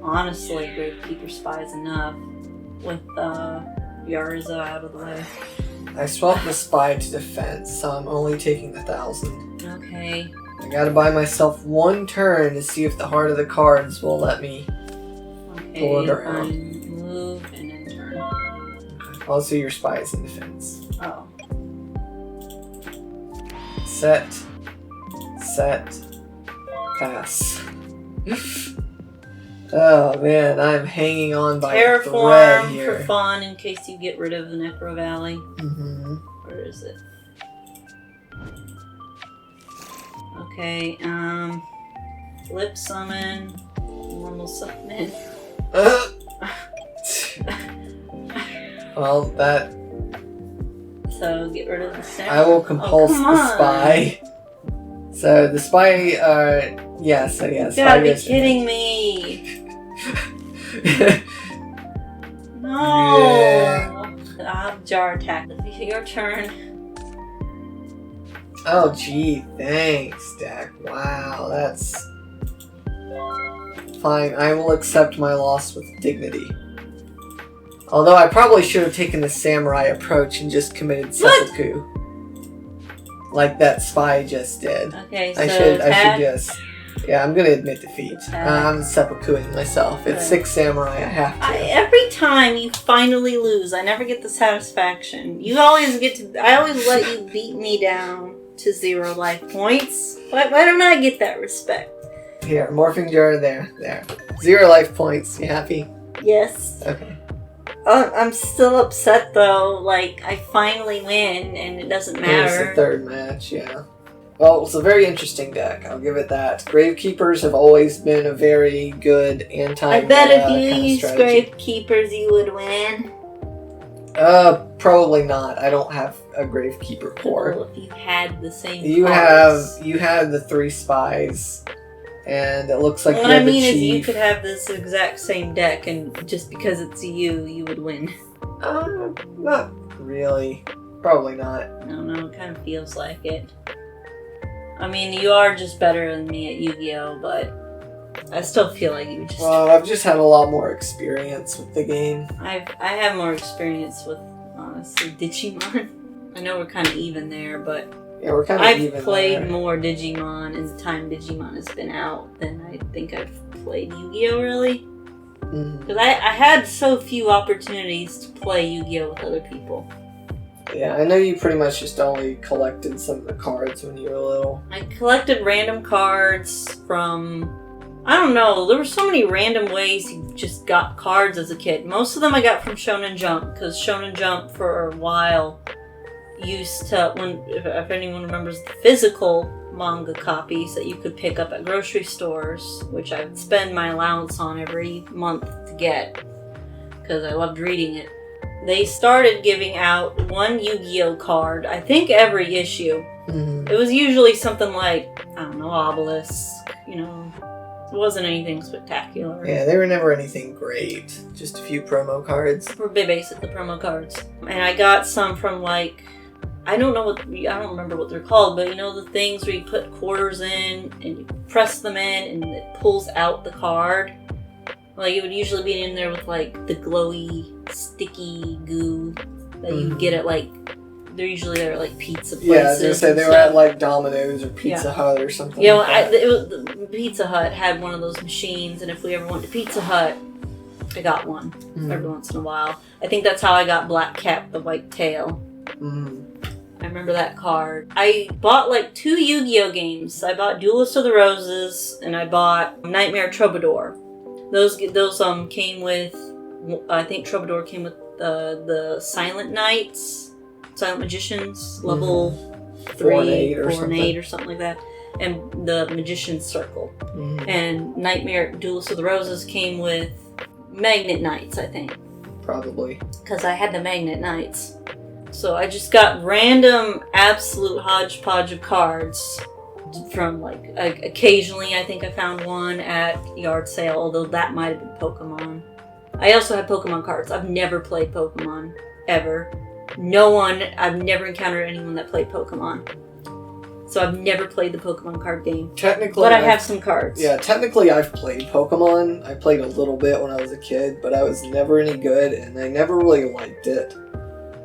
[SPEAKER 2] Honestly, Gravekeeper Spy is enough with Yarza out of the way.
[SPEAKER 1] I swapped the spy to defense, so I'm only taking 1,000.
[SPEAKER 2] Okay.
[SPEAKER 1] I gotta buy myself 1 turn to see if the heart of the cards will let me pull it around.
[SPEAKER 2] Move and then turn.
[SPEAKER 1] Okay. Also, your spy is in defense.
[SPEAKER 2] Oh.
[SPEAKER 1] Set. Pass. Oh man, I'm hanging on by a thread
[SPEAKER 2] Terraform
[SPEAKER 1] here.
[SPEAKER 2] for fun in case you get rid of the Necro Valley. Where is it? Okay, Flip Summon, Normal Summon.
[SPEAKER 1] Well, that...
[SPEAKER 2] So, get rid of the sound.
[SPEAKER 1] I will compulse the spy. So, the spy, yes.
[SPEAKER 2] You gotta be kidding me! No!
[SPEAKER 1] Yeah.
[SPEAKER 2] I'll have Jar Attack. Your turn.
[SPEAKER 1] Oh, gee, thanks, Dak. Wow, that's... Fine, I will accept my loss with dignity. Although I probably should have taken the samurai approach and just committed seppuku. Like that spy just did.
[SPEAKER 2] Okay, so
[SPEAKER 1] I should just... Yeah, I'm gonna admit defeat. I'm seppukuing myself. It's 6 samurai, I have to.
[SPEAKER 2] Every time you finally lose, I never get the satisfaction. You always get to... I always let you beat me down to 0 life points. Why don't I get that respect?
[SPEAKER 1] Here, morphing jar, there. 0 life points. You happy?
[SPEAKER 2] Yes.
[SPEAKER 1] Okay.
[SPEAKER 2] I'm still upset though. Like, I finally win, and it doesn't matter.
[SPEAKER 1] It's the third match, yeah. Well, it's a very interesting deck. I'll give it that. Gravekeepers have always been a very good anti-meta
[SPEAKER 2] I bet if you
[SPEAKER 1] kind of
[SPEAKER 2] used
[SPEAKER 1] strategy.
[SPEAKER 2] Gravekeepers, you would win.
[SPEAKER 1] Probably not. I don't have a Gravekeeper core.
[SPEAKER 2] Well, if you had the same
[SPEAKER 1] You
[SPEAKER 2] cards.
[SPEAKER 1] have the 3 spies, and it looks like
[SPEAKER 2] What
[SPEAKER 1] you're
[SPEAKER 2] I
[SPEAKER 1] the
[SPEAKER 2] mean is
[SPEAKER 1] chief.
[SPEAKER 2] you could have this exact same deck, and just because it's you would win.
[SPEAKER 1] Not really. Probably not.
[SPEAKER 2] I don't know, it kind of feels like it. I mean, you are just better than me at Yu-Gi-Oh, but I still feel like you just...
[SPEAKER 1] Well, I've just had a lot more experience with the game.
[SPEAKER 2] I have more experience with, honestly, Digimon. I know we're kind of even there, but
[SPEAKER 1] Yeah, we're kind of even
[SPEAKER 2] I've played
[SPEAKER 1] there.
[SPEAKER 2] more Digimon in the time Digimon has been out than I think I've played Yu-Gi-Oh, really.
[SPEAKER 1] Mhm.
[SPEAKER 2] Because I had so few opportunities to play Yu-Gi-Oh with other people.
[SPEAKER 1] Yeah, I know you pretty much just only collected some of the cards when you were little.
[SPEAKER 2] I collected random cards from... I don't know, there were so many random ways you just got cards as a kid. Most of them I got from Shonen Jump, because Shonen Jump for a while used to, if anyone remembers the physical manga copies that you could pick up at grocery stores, which I would spend my allowance on every month to get, because I loved reading it. They started giving out one Yu-Gi-Oh card, I think every issue.
[SPEAKER 1] Mhm.
[SPEAKER 2] It was usually something like, I don't know, Obelisk, you know. It wasn't anything spectacular.
[SPEAKER 1] Yeah, they were never anything great. Just a few promo cards.
[SPEAKER 2] Were basic, the promo cards. And I got some from like, I don't remember what they're called, but you know the things where you put quarters in and you press them in and it pulls out the card? Like, it would usually be in there with like the glowy, sticky goo that you get at like, they're usually at like pizza places.
[SPEAKER 1] Yeah, I was gonna say they
[SPEAKER 2] and
[SPEAKER 1] were at
[SPEAKER 2] stuff.
[SPEAKER 1] like Domino's or Pizza
[SPEAKER 2] Yeah.
[SPEAKER 1] Hut or something.
[SPEAKER 2] You know,
[SPEAKER 1] like that.
[SPEAKER 2] the Pizza Hut had one of those machines, and if we ever went to Pizza Hut, I got one every once in a while. I think that's how I got Black Cap, the White Tail. I remember that card. I bought like 2 Yu-Gi-Oh games. I bought Duelists of the Roses, and I bought Nightmare Troubadour. Those came with, I think Troubadour came with the Silent Knights, Silent Magicians, level 3, 4 and 8 or something like that, and the Magician's Circle. And Nightmare Duelists of the Roses came with Magnet Knights, I think.
[SPEAKER 1] Probably.
[SPEAKER 2] Because I had the Magnet Knights. So I just got random, absolute hodgepodge of cards from, like, occasionally I think I found one at yard sale, although that might have been Pokemon. I also had Pokemon cards. I've never played Pokemon, ever. I've never encountered anyone that played Pokemon. So I've never played the Pokemon card game.
[SPEAKER 1] Technically,
[SPEAKER 2] But I have some cards.
[SPEAKER 1] Yeah, technically I've played Pokemon. I played a little bit when I was a kid, but I was never any good, and I never really liked it.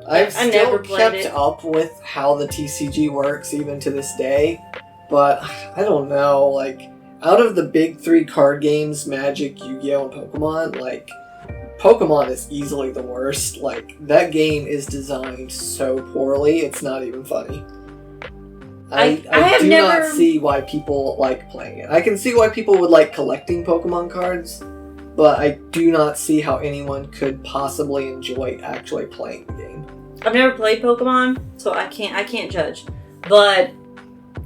[SPEAKER 1] I've
[SPEAKER 2] I
[SPEAKER 1] still
[SPEAKER 2] never played
[SPEAKER 1] kept
[SPEAKER 2] it.
[SPEAKER 1] up with how the TCG works even to this day, but I don't know, like, out of the big 3 card games, Magic, Yu-Gi-Oh, and Pokemon, like, Pokemon is easily the worst. Like, that game is designed so poorly, it's not even funny. I
[SPEAKER 2] have
[SPEAKER 1] do
[SPEAKER 2] never-
[SPEAKER 1] not see why people like playing it. I can see why people would like collecting Pokemon cards, but I do not see how anyone could possibly enjoy actually playing the game.
[SPEAKER 2] I've never played Pokemon, so I can't judge. But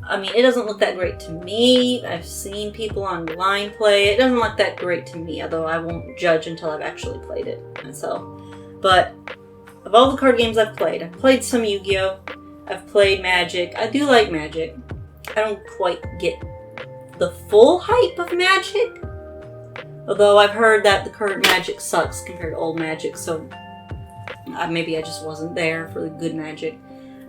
[SPEAKER 2] I mean, it doesn't look that great to me. I've seen people online play it. It doesn't look that great to me, although I won't judge until I've actually played it myself. But of all the card games I've played some Yu-Gi-Oh! I've played Magic. I do like Magic. I don't quite get the full hype of Magic. Although I've heard that the current Magic sucks compared to old Magic, so maybe I just wasn't there for the good Magic.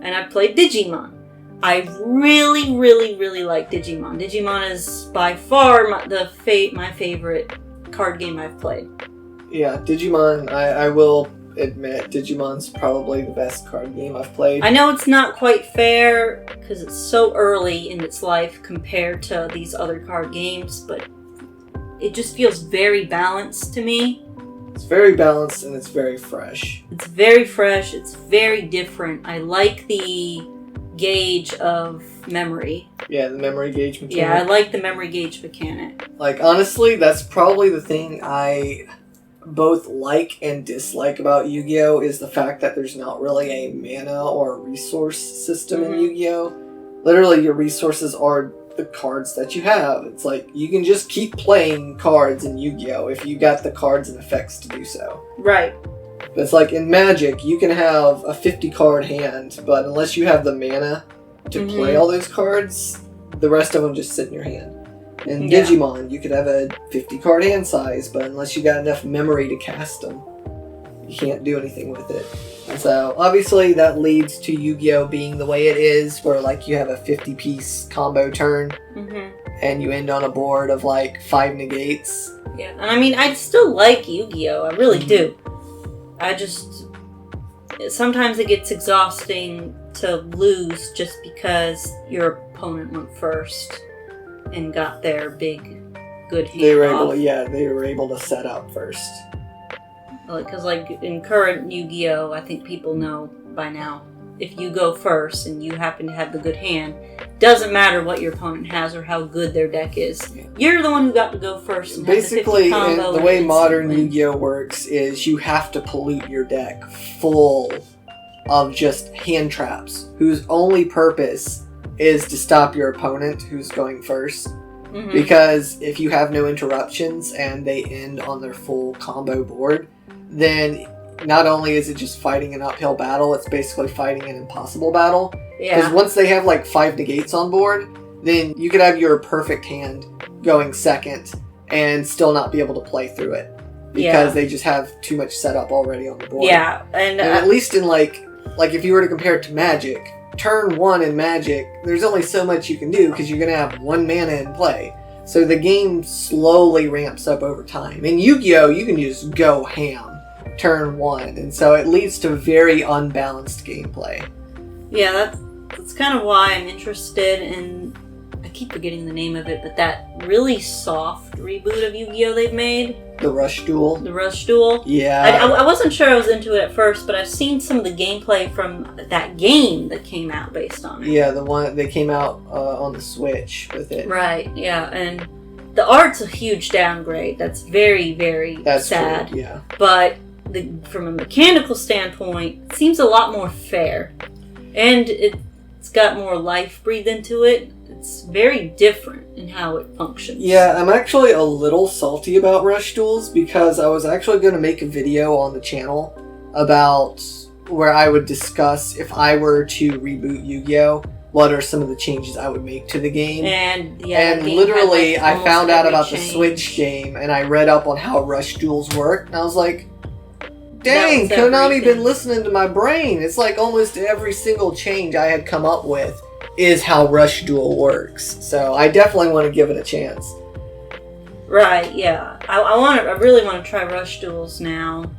[SPEAKER 2] And I've played Digimon. I really, really, really like Digimon. Digimon is by far my favorite card game I've played.
[SPEAKER 1] Yeah, Digimon, I will admit, Digimon's probably the best card game I've played.
[SPEAKER 2] I know it's not quite fair because it's so early in its life compared to these other card games, but it just feels very balanced to me.
[SPEAKER 1] It's very balanced and it's very fresh.
[SPEAKER 2] It's very fresh. It's very different. I like the gauge of memory.
[SPEAKER 1] Yeah, the memory gauge mechanic.
[SPEAKER 2] Yeah, I like the memory gauge mechanic.
[SPEAKER 1] Like, honestly, that's probably the thing I both like and dislike about Yu-Gi-Oh! Is the fact that there's not really a mana or resource system in Yu-Gi-Oh! Literally, your resources are the cards that you have. It's like, you can just keep playing cards in Yu-Gi-Oh! If you got the cards and effects to do so.
[SPEAKER 2] Right.
[SPEAKER 1] But it's like, in Magic, you can have a 50-card hand, but unless you have the mana to play all those cards, the rest of them just sit in your hand. In Digimon, you could have a 50-card hand size, but unless you got enough memory to cast them, you can't do anything with it. And so, obviously, that leads to Yu-Gi-Oh! Being the way it is, where, like, you have a 50-piece combo turn, and you end on a board of, like, 5 negates.
[SPEAKER 2] Yeah, and I mean, I still like Yu-Gi-Oh! I really do. I just... Sometimes it gets exhausting to lose just because your opponent went first and got their big, good hand
[SPEAKER 1] They were able to set up first.
[SPEAKER 2] Because, like, in current Yu-Gi-Oh!, I think people know by now, if you go first and you happen to have the good hand, doesn't matter what your opponent has or how good their deck is. You're the one who got to go first. And
[SPEAKER 1] basically,
[SPEAKER 2] have the 50 combo
[SPEAKER 1] the way modern Yu-Gi-Oh! Works is you have to pollute your deck full of just hand traps, whose only purpose is to stop your opponent who's going first. Because if you have no interruptions and they end on their full combo board, then not only is it just fighting an uphill battle, it's basically fighting an impossible battle. Because once they have like 5 negates on board, then you could have your perfect hand going second and still not be able to play through it. Because they just have too much setup already on the board.
[SPEAKER 2] Yeah, and
[SPEAKER 1] at least in like if you were to compare it to Magic, turn 1 in Magic, there's only so much you can do because you're going to have 1 mana in play. So the game slowly ramps up over time. In Yu-Gi-Oh! You can just go ham turn 1, and so it leads to very unbalanced gameplay.
[SPEAKER 2] Yeah, that's kind of why I'm interested in, I keep forgetting the name of it, but that really soft reboot of Yu-Gi-Oh! They've made.
[SPEAKER 1] The Rush Duel.
[SPEAKER 2] The Rush Duel.
[SPEAKER 1] Yeah.
[SPEAKER 2] I wasn't sure I was into it at first, but I've seen some of the gameplay from that game that came out based on it.
[SPEAKER 1] Yeah, the one that came out on the Switch with it.
[SPEAKER 2] Right, yeah, and the art's a huge downgrade. That's very, very sad.
[SPEAKER 1] True, yeah.
[SPEAKER 2] But from a mechanical standpoint, it seems a lot more fair. And it's got more life breathed into it. It's very different in how it functions.
[SPEAKER 1] Yeah, I'm actually a little salty about Rush Duels because I was actually going to make a video on the channel about where I would discuss if I were to reboot Yu-Gi-Oh! What are some of the changes I would make to the game.
[SPEAKER 2] And
[SPEAKER 1] literally,
[SPEAKER 2] had, like,
[SPEAKER 1] I found out about
[SPEAKER 2] change.
[SPEAKER 1] the Switch game and I read up on how Rush Duels work and I was like, dang, Konami been listening to my brain. It's like almost every single change I had come up with is how Rush Duel works. So I definitely want to give it a chance.
[SPEAKER 2] Right, yeah. I really want to try Rush Duels now.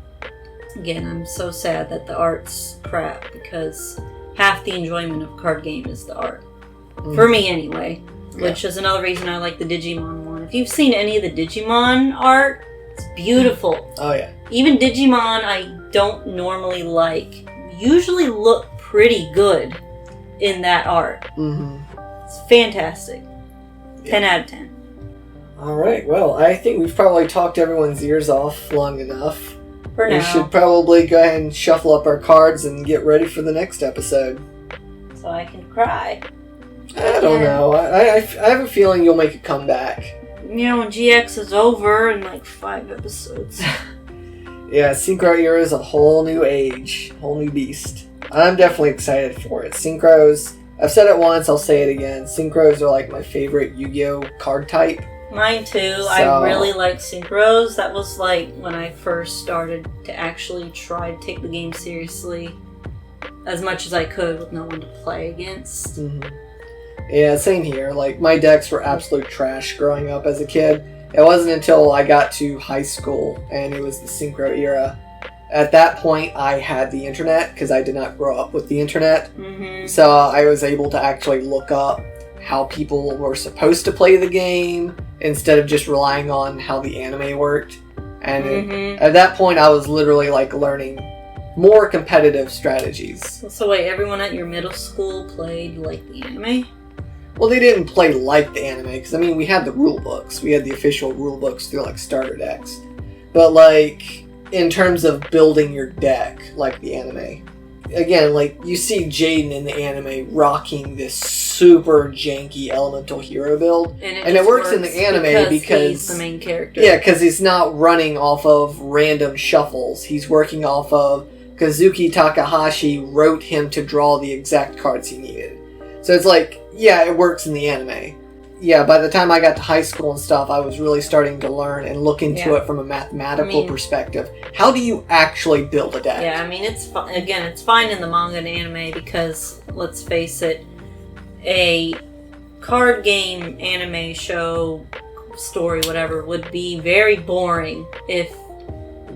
[SPEAKER 2] Again, I'm so sad that the art's crap because half the enjoyment of a card game is the art. For me anyway. Which is another reason I like the Digimon one. If you've seen any of the Digimon art, it's beautiful.
[SPEAKER 1] Oh yeah.
[SPEAKER 2] Even Digimon I don't normally like usually look pretty good in that art. It's fantastic. 10 out of 10.
[SPEAKER 1] Alright, well, I think we've probably talked everyone's ears off long enough.
[SPEAKER 2] For now.
[SPEAKER 1] We should probably go ahead and shuffle up our cards and get ready for the next episode.
[SPEAKER 2] So I can cry.
[SPEAKER 1] I don't know. I have a feeling you'll make a comeback.
[SPEAKER 2] You know, when GX is over in like 5 episodes.
[SPEAKER 1] Yeah, Synchro Era is a whole new age, whole new beast. I'm definitely excited for it. Synchros, I've said it once, I'll say it again. Synchros are like my favorite Yu-Gi-Oh! Card type.
[SPEAKER 2] Mine too. I really like Synchros. That was like when I first started to actually try to take the game seriously as much as I could with no one to play against.
[SPEAKER 1] Yeah, same here. Like, my decks were absolute trash growing up as a kid. It wasn't until I got to high school and it was the Synchro Era. At that point, I had the internet because I did not grow up with the internet. So I was able to actually look up how people were supposed to play the game instead of just relying on how the anime worked. And at that point, I was literally like learning more competitive strategies.
[SPEAKER 2] So wait, everyone at your middle school played like the anime?
[SPEAKER 1] Well, they didn't play like the anime because, I mean, we had the rule books. We had the official rule books through like starter decks. But, like, in terms of building your deck, like the anime, again, like, you see Jaden in the anime rocking this super janky elemental hero build.
[SPEAKER 2] And it
[SPEAKER 1] works in the anime because
[SPEAKER 2] he's the main character.
[SPEAKER 1] Yeah, because he's not running off of random shuffles. He's working off of Kazuki Takahashi wrote him to draw the exact cards he needed. So it's like, yeah, it works in the anime. Yeah, by the time I got to high school and stuff, I was really starting to learn and look into it from a mathematical perspective. How do you actually build a deck?
[SPEAKER 2] Yeah, I mean, it's fine in the manga and anime because, let's face it, a card game, anime, show, story, whatever, would be very boring if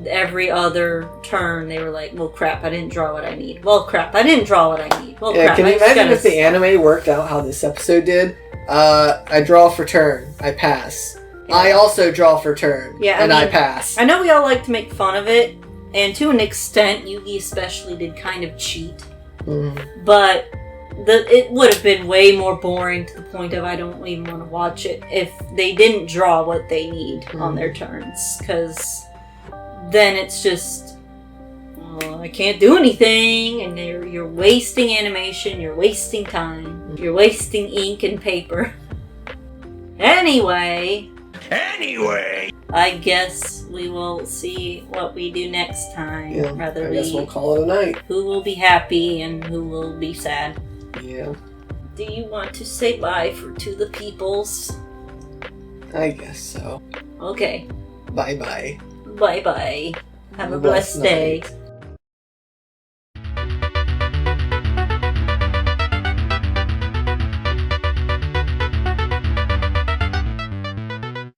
[SPEAKER 2] every other turn they were like, well, crap, I didn't draw what I need. Well, crap, I didn't draw what I need. Well, crap,
[SPEAKER 1] can you imagine if the anime worked out how this episode did? I draw for turn. I pass. Yeah. I also draw for turn. Yeah, I pass.
[SPEAKER 2] I know we all like to make fun of it, and to an extent, Yugi especially did kind of cheat. But it would have been way more boring to the point of I don't even want to watch it if they didn't draw what they need on their turns. Because then it's just, I can't do anything, and you're wasting animation, you're wasting time. You're wasting ink and paper. Anyway, I guess we will see what we do next time.
[SPEAKER 1] Yeah, I guess we'll call it a night.
[SPEAKER 2] Who will be happy and who will be sad.
[SPEAKER 1] Yeah.
[SPEAKER 2] Do you want to say bye to the peoples?
[SPEAKER 1] I guess so.
[SPEAKER 2] Okay.
[SPEAKER 1] Bye-bye.
[SPEAKER 2] Bye-bye. Have a blessed day.